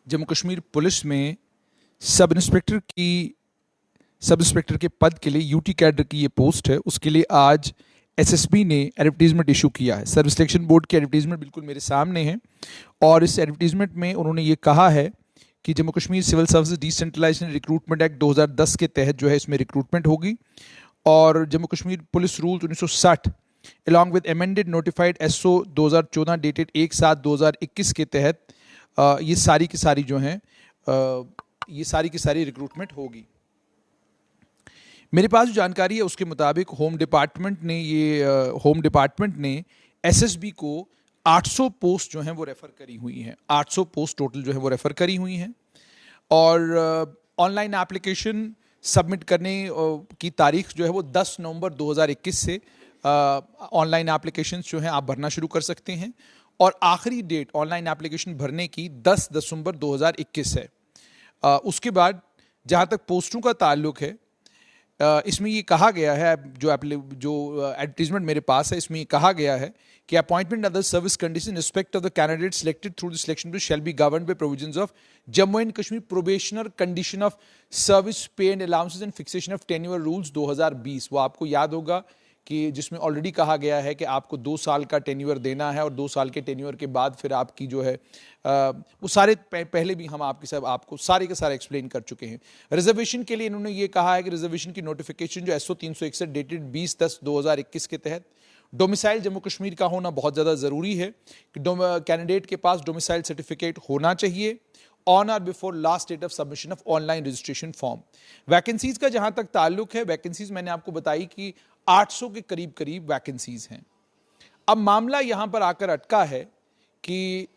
Jammu Kashmir police में sub inspector के पद के लिए यूटी कैडर की ये पोस्ट है। उसके लिए आज एसएसबी ने एडवर्टीजमेंट इशू किया है। सर्विस सिलेक्शन बोर्ड की एडवर्टीजमेंट बिल्कुल मेरे सामने है और इस एडवर्टीजमेंट में उन्होंने ये कहा है कि Jammu Kashmir civil services decentralization recruitment act 2010 के तहत जो है इसमें रिक्रूटमेंट होगी और Jammu Kashmir police rules 1960 along with amended notified SO 2014 dated 1/7/2021 के तहत ये सारी की सारी जो हैं ये सारी की सारी रिक्रूटमेंट होगी। मेरे पास जो जानकारी है उसके मुताबिक होम डिपार्टमेंट ने एसएसबी को 800 पोस्ट जो हैं वो रेफ़र करी हुई हैं। 800 पोस्ट टोटल जो है वो रेफ़र करी हुई हैं और ऑनलाइन एप्लीकेशन सबमिट करने की तारीख जो है वो 10 नवंबर 2021 से ऑनलाइन एप्लीकेशन जो हैं आप भरना शुरू कर सकते हैं और आखिरी डेट ऑनलाइन एप्लीकेशन भरने की 10 दिसंबर 2021 है। उसके बाद जहाँ तक पोस्टों का ताल्लुक है इसमें ये कहा गया है, जो एडवर्टीजमेंट मेरे पास है इसमें ये कहा गया है कि appointment other service condition respect of the candidate selected through the selection process shall be governed by provisions of Jammu and Kashmir probationer condition of service pay and allowances and fixation of tenure rules 2020। वो आपको याद होगा कि जिसमें already कहा गया है कि आपको 2 साल का टेन्योर देना है और 2 साल के टेन्योर के बाद फिर आपकी जो है वो सारे पहले भी हम आपको सारे के सारे एक्सप्लेन कर चुके हैं। रिजर्वेशन के लिए इन्होंने ये कहा है कि रिजर्वेशन की नोटिफिकेशन जो एसओ 361 डेटेड 20/10/2021 के तहत डोमिसाइल जम्मू कश्मीर का होना बहुत ज़्यादा ज़रूरी है कि कैंडिडेट के पास डोमिसाइल सर्टिफिकेट होना चाहिए ऑन और before last date of submission of online registration form. Vacancies का जहां तक ताल्लुक है, वैकेंसीज मैंने आपको बताई कि 800 के करीब वैकेंसीज हैं। अब मामला यहां पर आकर अटका है कि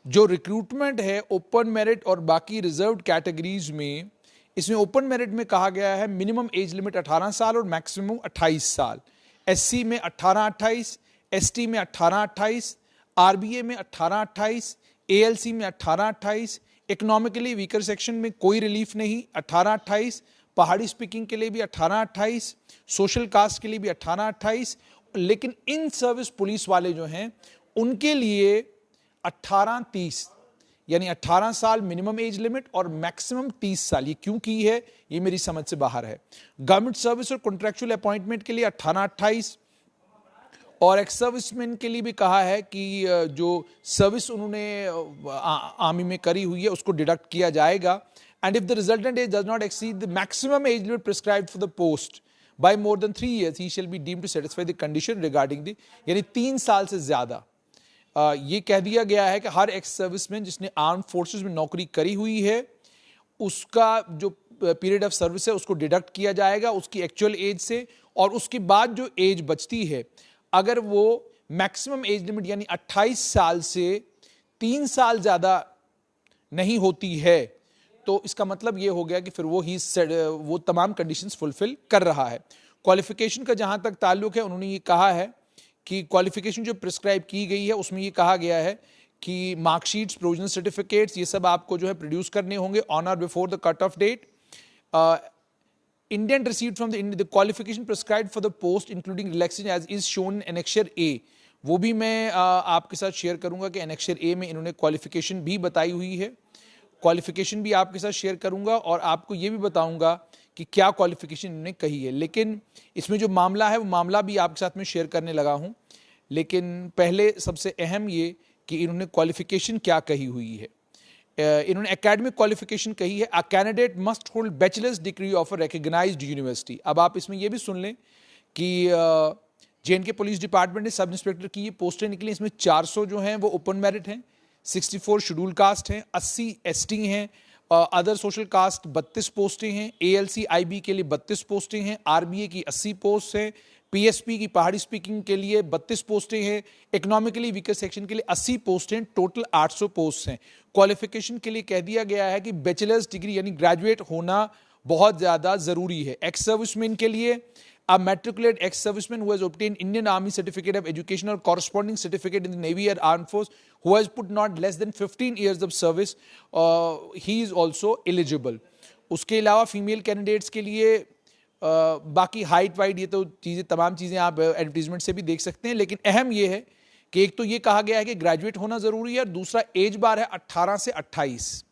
जो रिक्रूटमेंट है ओपन मेरिट और बाकी रिजर्व्ड कैटेगरीज में, इसमें ओपन मेरिट में कहा गया है मिनिमम एज लिमिट 18 साल और मैक्सिमम 28 साल। एससी में 18-28, एसटी में 18-28, आरबीए में 18-28, एएलसी में 18-28, इकोनॉमिकली वीकर सेक्शन में कोई रिलीफ नहीं 18-28, पहाड़ी स्पीकिंग के लिए भी 18-28, सोशल कास्ट के लिए भी 18-28, लेकिन इन सर्विस पुलिस वाले जो हैं उनके लिए 18-30 यानी 18 साल मिनिमम एज लिमिट और मैक्सिमम 30 साल। ये क्यों की है ये मेरी समझ से बाहर है। गवर्नमेंट सर्विस और कॉन्ट्रैक्चुअल अपॉइंटमेंट के लिए 18-28 और एक्स सर्विसमैन के लिए भी कहा है कि जो सर्विस उन्होंने आर्मी में करी हुई है उसको डिडक्ट किया जाएगा। And if the resultant age does not exceed the maximum age limit prescribed for the post by more than 3 years he shall be deemed to satisfy the condition regarding the, यानी 3 साल से ज्यादा। ये कह दिया गया है कि हर एक्स सर्विसमैन जिसने आर्म फोर्सेस में नौकरी करी हुई है उसका जो पीरियड ऑफ सर्विस है उसको डिडक्ट किया जाएगा उसकी एक्चुअल एज से, और उसके बाद जो एज बचती है अगर वो मैक्सिमम एज लिमिट यानी 28 साल से 3 साल ज्यादा नहीं होती है तो इसका मतलब ये हो गया कि फिर वो तमाम कंडीशंस फुलफिल कर रहा है। क्वालिफिकेशन का जहां तक ताल्लुक है उन्होंने ये कहा है कि क्वालिफिकेशन जो प्रिस्क्राइब की गई है उसमें ये कहा गया है कि मार्कशीट्स, प्रोविजनल सर्टिफिकेट्स ये सब आपको जो है प्रोड्यूस करने होंगे ऑन और before the cut off date. Indian received from the qualification prescribed for the post including relaxation as is shown in annexure A, वो भी मैं आपके साथ शेयर करूंगा कि annexure A में इन्होंने क्वालिफिकेशन भी बताई हुई है। क्वालिफिकेशन भी आपके साथ शेयर करूंगा और आपको ये भी बताऊंगा कि क्या क्वालिफिकेशन इन्होंने कही है। लेकिन इसमें जो मामला है वो मामला भी आपके साथ में शेयर करने लगा हूं, लेकिन पहले सबसे अहम ये कि इन्होंने क्वालिफिकेशन क्या कही हुई है। इन्होंने एकेडमिक क्वालिफिकेशन कही है, a candidate must hold bachelor's degree of a recognised university. अब आप इसमें यह भी सुन लें कि जेएनके पुलिस डिपार्टमेंट ने सब इंस्पेक्टर की ये पोस्टें निकली, इसमें 400 जो हैं वो ओपन मेरिट हैं, 64 शेड्यूल कास्ट हैं, 80 एसटी हैं, अदर सोशल कास्ट 32 पोस्टें हैं, एएलसी आईबी के लिए 32 पोस्टें हैं, आरबीए की 80 पोस्ट हैं, पीएसपी की पहाड़ी स्पीकिंग के लिए 32 पोस्टें हैं, इकोनॉमिकली वीकर सेक्शन के लिए 80 पोस्टें, टोटल 800 पोस्ट हैं। क्वालिफिकेशन के लिए कह दिया गया है कि बैचलर्स डिग्री यानी ग्रेजुएट होना बहुत ज़्यादा ज़रूरी है। एक्स सर्विसमैन के लिए a matriculate ex-serviceman who has obtained Indian Army certificate of education or corresponding certificate in the Navy or Armed Force who has put not less than 15 years of service, he is also eligible. उसके अलावा female candidates के लिए बाकी height white ये तो चीज़ें तमाम चीज़ें आप एडवर्टीजमेंट से भी देख सकते हैं, लेकिन अहम ये है कि एक तो ये कहा गया है कि ग्रेजुएट होना ज़रूरी है और दूसरा एज बार है 18 से 28।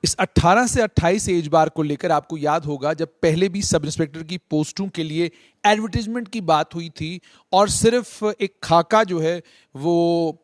इस 18 से 28 एज बार को लेकर आपको याद होगा जब पहले भी सब इंस्पेक्टर की पोस्टों के लिए एडवर्टीजमेंट की बात हुई थी और सिर्फ एक खाका जो है वो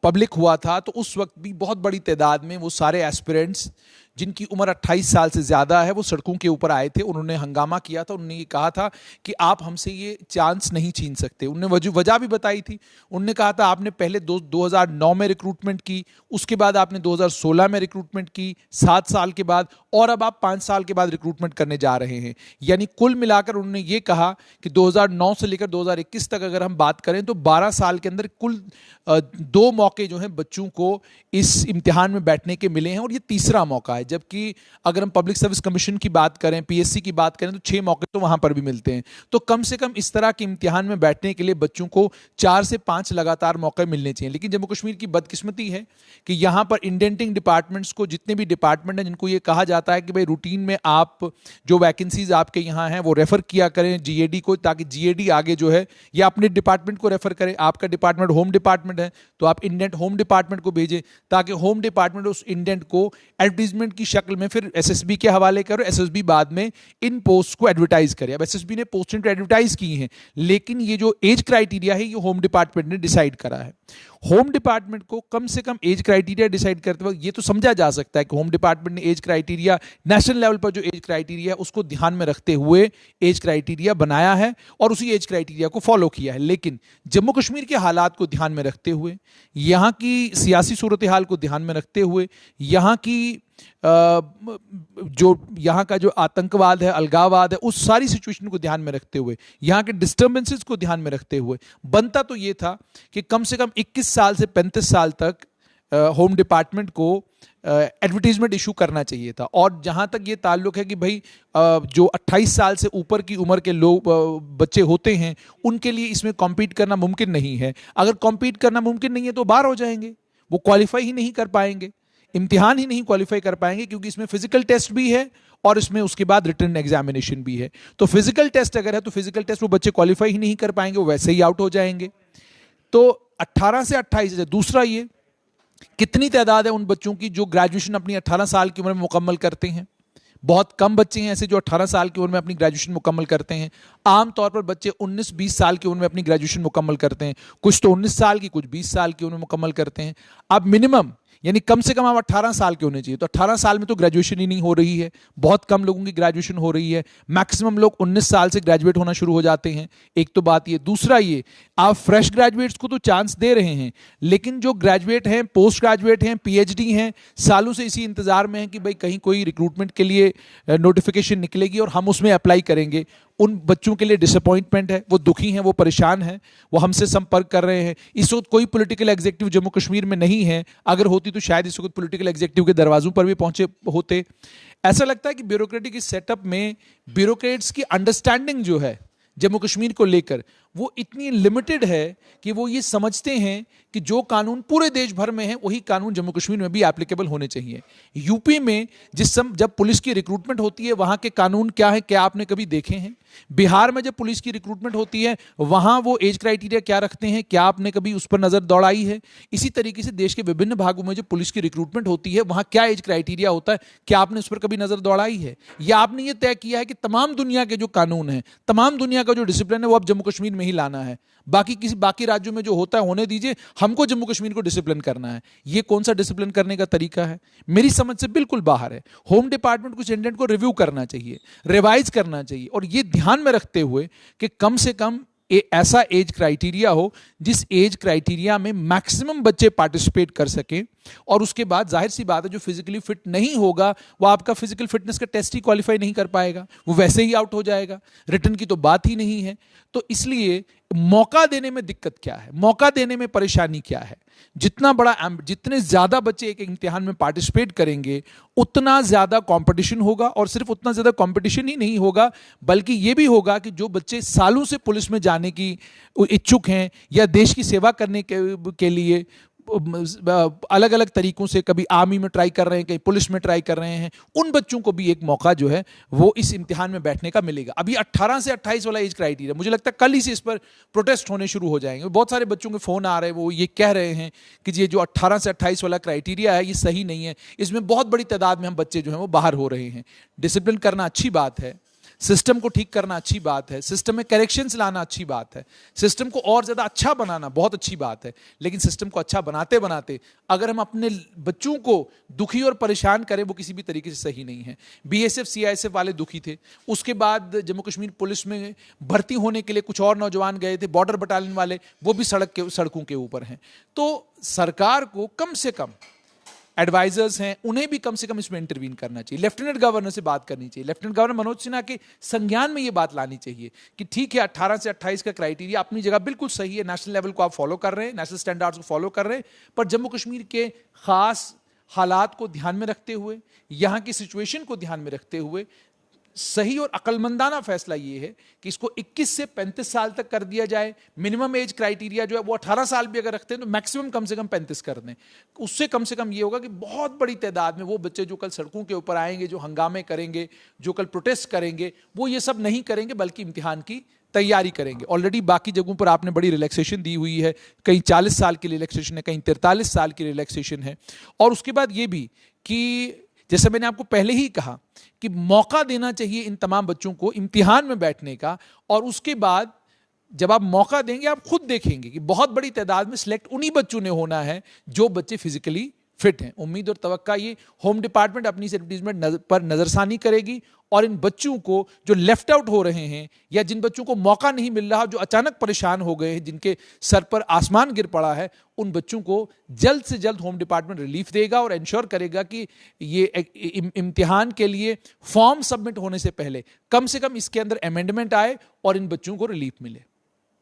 पब्लिक हुआ था, तो उस वक्त भी बहुत बड़ी तादाद में वो सारे एस्पिरेंट्स जिनकी उम्र 28 साल से ज़्यादा है वो सड़कों के ऊपर आए थे। उन्होंने हंगामा किया था, उन्होंने ये कहा था कि आप हमसे ये चांस नहीं छीन सकते। उन्होंने वजह भी बताई थी। उन्होंने कहा था आपने पहले 2009 में रिक्रूटमेंट की, उसके बाद आपने 2016 में रिक्रूटमेंट की, 7 साल के बाद, और अब आप 5 साल के बाद रिक्रूटमेंट करने जा रहे हैं। यानी कुल मिलाकर उन्होंने ये कहा कि 2009 से लेकर 2021 तक अगर हम बात करें तो 12 साल के अंदर कुल 2 मौके जो हैं बच्चों को इस इम्तिहान में बैठने के मिले हैं और ये तीसरा मौका है। जबकि अगर हम पब्लिक सर्विस कमीशन की बात करें, पीएससी की बात करें तो 6 मौके तो वहां पर भी मिलते हैं। तो कम से कम इस तरह के इम्तिहान में बैठने के लिए बच्चों को 4 से 5 लगातार मौके मिलने चाहिए। लेकिन जम्मू कश्मीर की बदकिस्मती है कि यहां पर इंडेंटिंग डिपार्टमेंट्स को, जितने भी डिपार्टमेंट हैं जिनको ये कहा जाता है कि भाई रूटीन में आप जो वैकेंसीज आपके यहाँ हैं वो रेफर किया करें जीएडी को, ताकि जीएडी आगे जो है या अपने डिपार्टमेंट को रेफर करे। आपका डिपार्टमेंट होम डिपार्टमेंट है तो आप इंडेंट होम डिपार्टमेंट को भेजें, ताकि होम डिपार्टमेंट उस इंडेंट को एडवर्टीजमेंट की शक्ल में फिर एसएसबी के हवाले करो, एसएसबी बाद में इन पोस्ट को एडवर्टाइज करे। अब एसएसबी ने पोस्टें तो एडवर्टाइज की हैं, लेकिन ये जो एज क्राइटेरिया है ये होम डिपार्टमेंट ने डिसाइड करा है। होम डिपार्टमेंट को कम से कम एज क्राइटेरिया डिसाइड करते वक्त ये तो समझा जा सकता है कि होम डिपार्टमेंट ने एज क्राइटेरिया, नेशनल लेवल पर जो एज क्राइटेरिया है उसको ध्यान में रखते हुए एज क्राइटेरिया बनाया है और उसी एज क्राइटेरिया को फॉलो किया है। लेकिन जम्मू कश्मीर के हालात को ध्यान में रखते हुए, यहाँ की सियासी सूरत हाल को ध्यान में रखते हुए, यहाँ की जो यहाँ का जो आतंकवाद है, अलगाववाद है, उस सारी सिचुएशन को ध्यान में रखते हुए, यहाँ के डिस्टर्बेंसेस को ध्यान में रखते हुए बनता तो ये था कि कम से कम 21 साल से 35 साल तक होम डिपार्टमेंट को एडवर्टीजमेंट इशू करना चाहिए था। और जहाँ तक ये ताल्लुक है कि भाई जो 28 साल से ऊपर की उम्र के लोग बच्चे होते हैं उनके लिए इसमें कॉम्पीट करना मुमकिन नहीं है। अगर कॉम्पीट करना मुमकिन नहीं है तो बाहर हो जाएंगे, वो क्वालिफाई ही नहीं कर पाएंगे, इम्तिहान ही नहीं क्वालिफाई कर पाएंगे, क्योंकि इसमें फिजिकल टेस्ट भी है और इसमें उसके बाद रिटन एग्जामिनेशन भी है। तो फिजिकल टेस्ट अगर है तो फिजिकल टेस्ट वो बच्चे क्वालिफाई ही नहीं कर पाएंगे, वो वैसे ही आउट हो जाएंगे। तो 18 से 28 है। दूसरा ये कितनी तादाद है उन बच्चों की जो ग्रेजुएशन अपनी 18 साल की उम्र में मुकम्मल करते हैं। बहुत कम बच्चे हैं ऐसे जो 18 साल की उम्र में अपनी ग्रेजुएशन मुकम्मल करते हैं। आमतौर पर बच्चे 19-20 साल की उम्र में अपनी ग्रेजुएशन मुकम्मल करते हैं, कुछ तो 19 साल की, कुछ 20 साल की उम्र में मुकम्मल करते हैं। अब मिनिमम यानी कम से कम आप 18 साल के होने चाहिए। तो 18 साल में तो ग्रेजुएशन ही नहीं हो रही है, बहुत कम लोगों की ग्रेजुएशन हो रही है। मैक्सिमम लोग 19 साल से ग्रेजुएट होना शुरू हो जाते हैं। एक तो बात ये। दूसरा ये, आप फ्रेश ग्रेजुएट्स को तो चांस दे रहे हैं, लेकिन जो ग्रेजुएट हैं, पोस्ट ग्रेजुएट हैं, पीएचडी हैं, सालों से इसी इंतजार में हैं कि भाई कहीं कोई रिक्रूटमेंट के लिए नोटिफिकेशन निकलेगी और हम उसमें अप्लाई करेंगे। उन बच्चों के लिए डिसअपॉइंटमेंट है, वो दुखी हैं, वो परेशान हैं, वो हमसे संपर्क कर रहे हैं। इस वक्त कोई पॉलिटिकल एग्जीक्यूटिव जम्मू कश्मीर में नहीं है, अगर होती तो शायद इस वक्त पॉलिटिकल एग्जीक्यूटिव के दरवाजों पर भी पहुंचे होते। ऐसा लगता है कि ब्यूरोक्रेटिक इस सेटअप में ब्यूरोक्रेट्स की अंडरस्टैंडिंग जो है जम्मू कश्मीर को लेकर वो इतनी लिमिटेड है कि वो ये समझते हैं कि जो कानून पूरे देश भर में है वही कानून जम्मू कश्मीर में भी एप्लीकेबल होने चाहिए। यूपी में जब पुलिस की रिक्रूटमेंट होती है वहां के कानून क्या है, क्या आपने कभी देखे हैं? बिहार में जब पुलिस की रिक्रूटमेंट होती है वहां वो एज क्राइटेरिया क्या रखते हैं, क्या आपने कभी उस पर नजर दौड़ाई है? इसी तरीके से देश के विभिन्न भागों में जब पुलिस की रिक्रूटमेंट होती है वहां क्या एज क्राइटेरिया होता है, क्या आपने उस पर कभी नजर दौड़ाई है? या आपने ये तय किया है कि तमाम दुनिया के जो कानून है, तमाम दुनिया का जो डिसिप्लिन है वो अब जम्मू कश्मीर में ही लाना है, बाकी राज्यों में जो होता है होने दीजिए, हमको जम्मू कश्मीर को डिसिप्लिन करना है? ये कौन सा डिसिप्लिन करने का तरीका है? मेरी समझ से बिल्कुल बाहर है। होम डिपार्टमेंट कुछ इंडेंट को रिव्यू करना चाहिए, रिवाइज करना चाहिए, और ये ध्यान में रखते हुए कि कम से कम ऐसा एज क्राइटेरिया हो जिस एज क्राइटेरिया में मैक्सिमम बच्चे पार्टिसिपेट कर सकें। और उसके बाद जाहिर सी बात है जो फिजिकली फिट नहीं होगा वो आपका फिजिकल फिटनेस का टेस्ट ही क्वालिफाई नहीं कर पाएगा, वो वैसे ही आउट हो जाएगा, रिटर्न की तो बात ही नहीं है। तो इसलिए मौका देने में दिक्कत क्या है, मौका देने में परेशानी क्या है? जितने ज्यादा बच्चे एक इम्तिहान में पार्टिसिपेट करेंगे उतना ज्यादा कंपटीशन होगा, और सिर्फ उतना ज्यादा कंपटीशन ही नहीं होगा बल्कि यह भी होगा कि जो बच्चे सालों से पुलिस में जाने की इच्छुक हैं या देश की सेवा करने के लिए अलग अलग तरीकों से कभी आर्मी में ट्राई कर रहे हैं, कहीं पुलिस में ट्राई कर रहे हैं, उन बच्चों को भी एक मौका जो है वो इस इम्तिहान में बैठने का मिलेगा। अभी 18 से 28 वाला एज क्राइटेरिया, मुझे लगता है कल ही से इस पर प्रोटेस्ट होने शुरू हो जाएंगे। बहुत सारे बच्चों के फोन आ रहे हैं, वो ये कह रहे हैं कि ये जो 18 से 28 वाला क्राइटेरिया है ये सही नहीं है, इसमें बहुत बड़ी तादाद में हम बच्चे जो हैं वो बाहर हो रहे हैं। डिसिप्लिन करना अच्छी बात है, सिस्टम को ठीक करना अच्छी बात है, सिस्टम में करेक्शंस लाना अच्छी बात है, सिस्टम को और ज़्यादा अच्छा बनाना बहुत अच्छी बात है, लेकिन सिस्टम को अच्छा बनाते बनाते अगर हम अपने बच्चों को दुखी और परेशान करें वो किसी भी तरीके से सही नहीं है। बीएसएफ सीआईएसएफ वाले दुखी थे, उसके बाद जम्मू कश्मीर पुलिस में भर्ती होने के लिए कुछ और नौजवान गए थे, बॉर्डर बटालियन वाले, वो भी सड़कों के ऊपर हैं। तो सरकार को कम से कम एडवाइजर्स हैं, उन्हें भी कम से कम इसमें इंटरवीन करना चाहिए। लेफ्टिनेंट गवर्नर से बात करनी चाहिए, लेफ्टिनेंट गवर्नर मनोज सिन्हा के संज्ञान में ये बात लानी चाहिए कि ठीक है 18 से 28 का क्राइटेरिया अपनी जगह बिल्कुल सही है, नेशनल लेवल को आप फॉलो कर रहे हैं, नेशनल स्टैंडर्ड्स को फॉलो कर रहे हैं, पर जम्मू कश्मीर के खास हालात को ध्यान में रखते हुए, यहाँ की सिचुएशन को ध्यान में रखते हुए सही और अकलमंदाना फैसला ये है कि इसको 21 से 35 साल तक कर दिया जाए। मिनिमम एज क्राइटेरिया जो है वो 18 साल भी अगर रखते हैं तो मैक्सिमम कम से कम 35 कर दें। उससे कम से कम ये होगा कि बहुत बड़ी तादाद में वो बच्चे जो कल सड़कों के ऊपर आएंगे, जो हंगामे करेंगे, जो कल प्रोटेस्ट करेंगे, वो ये सब नहीं करेंगे बल्कि इम्तिहान की तैयारी करेंगे। ऑलरेडी बाकी जगहों पर आपने बड़ी रिलैक्सेशन दी हुई है, कहीं 40 साल की रिलैक्सेशन है, कहीं 43 साल की रिलैक्सेशन है। और उसके बाद ये भी कि जैसे मैंने आपको पहले ही कहा कि मौका देना चाहिए इन तमाम बच्चों को इम्तिहान में बैठने का, और उसके बाद जब आप मौका देंगे आप खुद देखेंगे कि बहुत बड़ी तादाद में सिलेक्ट उन्हीं बच्चों ने होना है जो बच्चे फिजिकली फिट हैं। उम्मीद और तवक्का ये होम डिपार्टमेंट अपनी एडवर्टीजमेंट पर नजरसानी करेगी और इन बच्चों को जो लेफ्ट आउट हो रहे हैं या जिन बच्चों को मौका नहीं मिल रहा, जो अचानक परेशान हो गए हैं, जिनके सर पर आसमान गिर पड़ा है, उन बच्चों को जल्द से जल्द होम डिपार्टमेंट रिलीफ देगा और इंश्योर करेगा कि ये इम्तिहान के लिए फॉर्म सबमिट होने से पहले कम से कम इसके अंदर अमेंडमेंट आए और इन बच्चों को रिलीफ मिले।